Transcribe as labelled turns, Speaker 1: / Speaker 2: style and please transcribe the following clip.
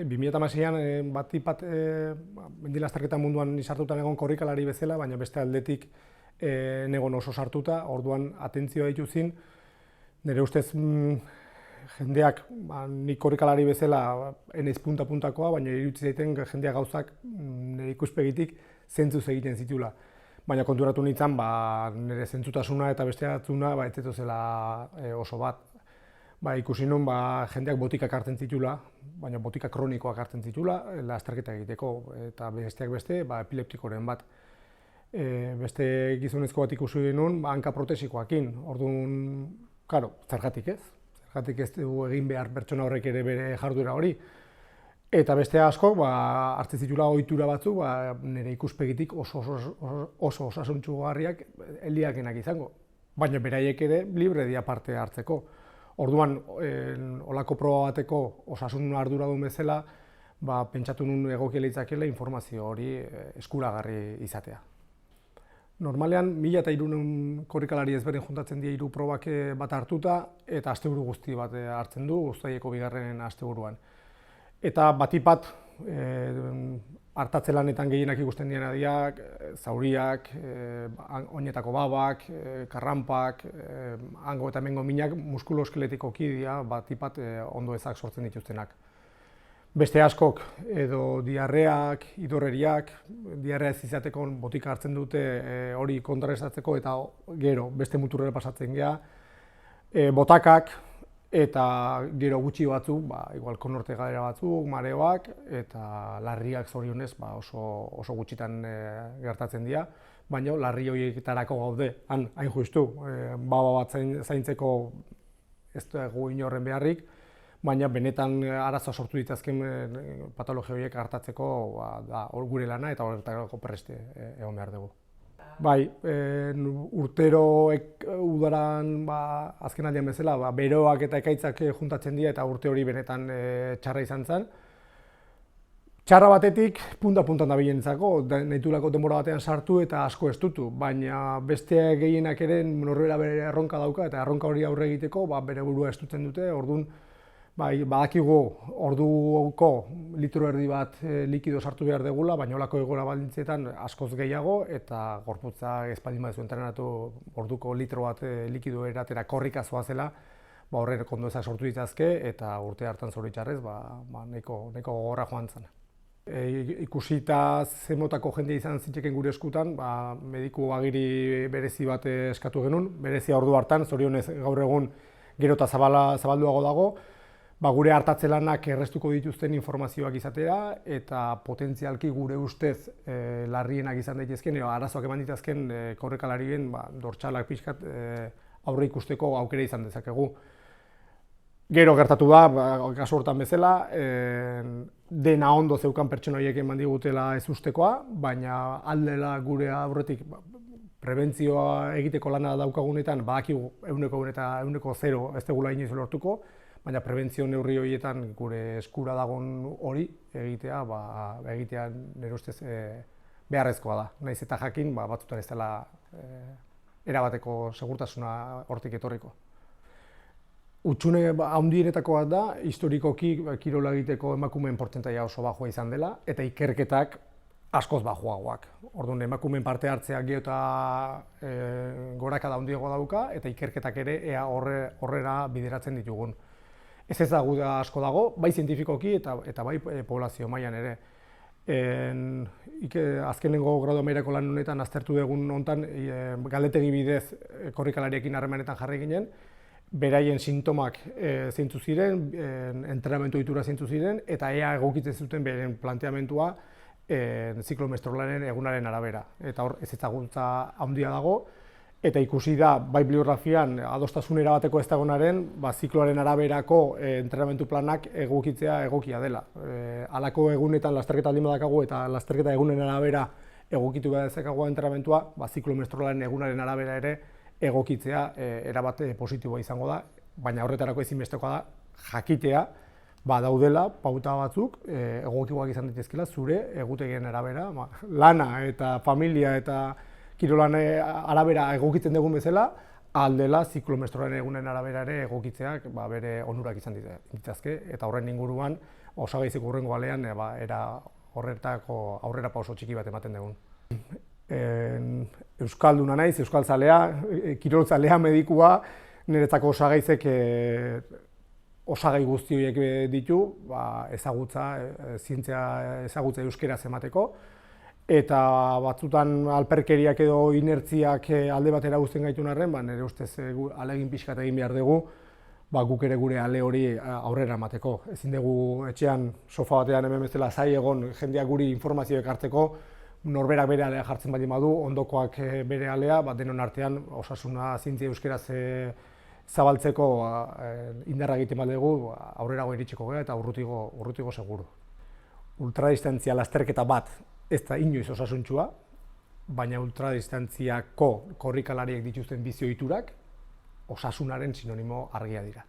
Speaker 1: 2016an bat mendilazterketa munduan sartuta egon korrikalari bezala, baina beste aldetik negon oso sartuta, orduan atentzioa dituzin, nire ustez jendeak, nik korrikalari bezala enez punta-puntakoa, baina irutzi zaiten jendeak gauzak nire ikuspegitik zentzuz egiten zitula. Baina konturatu nintzen, nire zentzutasuna eta beste atzuna ez zela oso bat. Ikusi nun jendeak botikak hartzen zitula, baina botika kronikoak hartzen zitula, lasterketa egiteko, eta besteak beste, epileptikoren bat. Beste gizonezko bat ikusi nun, hanka protesikoakin. Orduan, karo, zergatik ez? Zergatik ez du egin behar pertsona horrek ere bere jarduera hori. Eta beste asko, hartzen zitula ohitura batzuk, nire ikuspegitik oso osasuntsugarriak eliakenak izango. Baina beraiek ere libre dira parte hartzeko. Orduan, olako proba bateko osasun arduradun bezala, pentsatu nun egokia litzakela informazio hori eskuragarri izatea. Normalean, 1300 korrikalari ezberdin juntatzen dira 3 probak bat hartuta, eta asteburu guzti bat hartzen du, uztaileko 2. asteburuan. Eta batipat, hartatze lanetan gehienak ikusten dira zauriak, oinetako babak, karranpak, hango eta hemengo minak muskulo-eskeletikoki dira batipat ondo ezak sortzen dituztenak. Beste askok edo diarreak, idorreriak, diarrea ez izateko botika hartzen dute hori kontrastatzeko eta gero beste muturrera pasatzen gea, botakak, eta gero gutxi batzuk, igual konorte galera batzuk, mareoak, eta larriak zorionez oso gutxitan gertatzen dira, baina larri horietarako gaude, hain justu, baba bat zaintzeko ez dugu inorren beharrik, baina benetan arazoa sortu ditazken patologia horiek hartatzeko hor gure lana eta horretarako preste egon behar dugu. Urtero udaran azken aldian bezala, beroak eta ekaitzak juntatzen dira eta urte hori benetan txarra izan zen. Txarra batetik punta-puntan da bilentzako, nahitulako denbora batean sartu eta asko estutu, baina beste gehienak ere norbera bere erronka dauka eta erronka hori aurre egiteko bere burua estutzen dute, orduan badakigu orduko litro erdi bat likido sartu behar degula, baina olako egoera baldintzetan askoz gehiago eta gorputza ez baldin baduzu entrenatu orduko litro bat likido eratera korrika zoazela, horrek ondo ezak sortu ditazke eta urte hartan zoritxarrez nahiko gogorra joan zen. Ikusita zenmotako jende izan zintzeken gure eskutan, mediku agiri berezi bat eskatu genuen, berezia ordu hartan, zorionez gaur egun gero eta zabalduago dago, gure hartatze lanak errestuko dituzten informazioak izatera eta potentzialki gure ustez larrienak izan daitezken, arazoak eman ditazken korrikalarien dortsalak pixkat aurre ikusteko aukera izan dezakegu. Gero gertatu da, kasu hortan bezala, dena ondo zeukan pertsona horiek eman digutela ez ustekoa, baina aldela gure aurretik prebentzioa egiteko lana daukagunetan, badakigu 100 eta 0 ez dugula inoiz lortuko, baina prebentzio neurri horietan gure eskura dagoen hori egitea nire ustez beharrezkoa da. Nahiz eta jakin, batzutan ez dela erabateko segurtasuna hortik etorriko. Hutsune handienetako bat da, historikoki kirola egiteko emakumeen portzentaia oso bajua izan dela, eta ikerketak askoz bajuagoak. Orduan emakumeen parte hartzea gero eta gorakada handiagoa dauka, eta ikerketak ere ea horrera bideratzen ditugun. Ez ezaguda asko dago, bai zientifikoki eta bai poblazio mailan ere. Azkenengo gradu amaierako lan honetan aztertu dugun honetan galdetegi bidez korrikalariekin harremanetan jarri ginen, beraien sintomak zeintzu ziren, entrenamendu ohitura zeintzu ziren, eta ea egokitzen zuten beren planteamentua ziklomestrolaren egunaren arabera. Eta hor ez ezagutza handia dago, eta ikusi da, bai bibliografian adostasun erabateko ez dagoenaren, zikloaren araberako entrenamendu planak egokitzea egokia dela. Halako egunetan lasterketa aldin badakagu eta lasterketa egunen arabera egokitu behar dezakagoa entrenamentua, ziklomestrolaren egunaren arabera ere egokitzea erabat positiboa izango da, baina horretarako ezinbestekoa da jakitea daudela pauta batzuk egokikoak izan daitezkeela zure egutegien arabera, lana eta familia eta kirolan arabera egokitzen dugun bezala, aldela ziklomestrolaren egunen arabera ere egokitzeak bere onurak izan ditazke, eta horren inguruan osagaizeko hurrengo alean era horretako aurrera pauso txiki bat ematen dugun. Euskalduna naiz, euskaltzalea, kiroltzalea, medikua, niretzako osagaizek osagai guzti horiek ditu, ezagutza, zientzia ezagutza euskeraz emateko, eta batzutan alperkeriak edo inertziak alde batera uzten gaitun arren, nire ustez ahalegin pixkat egin behar dugu, guk ere gure ale hori aurrera emateko. Ezin dugu etxean, sofa batean hemen bezala zai egon, jendeak guri informazioek hartzeko, norberak bere alea jartzen baldin badu, ondokoak bere alea, denon artean osasuna zientzia euskeraz zabaltzeko indarra egiten badugu, aurrerago iritsiko gara eta urrutigo seguru. Ultradistantzia lasterketa bat ez da inoiz osasuntsua, baina ultradistantziako korrikalariek dituzten bizi ohiturak osasunaren sinonimo argia dira.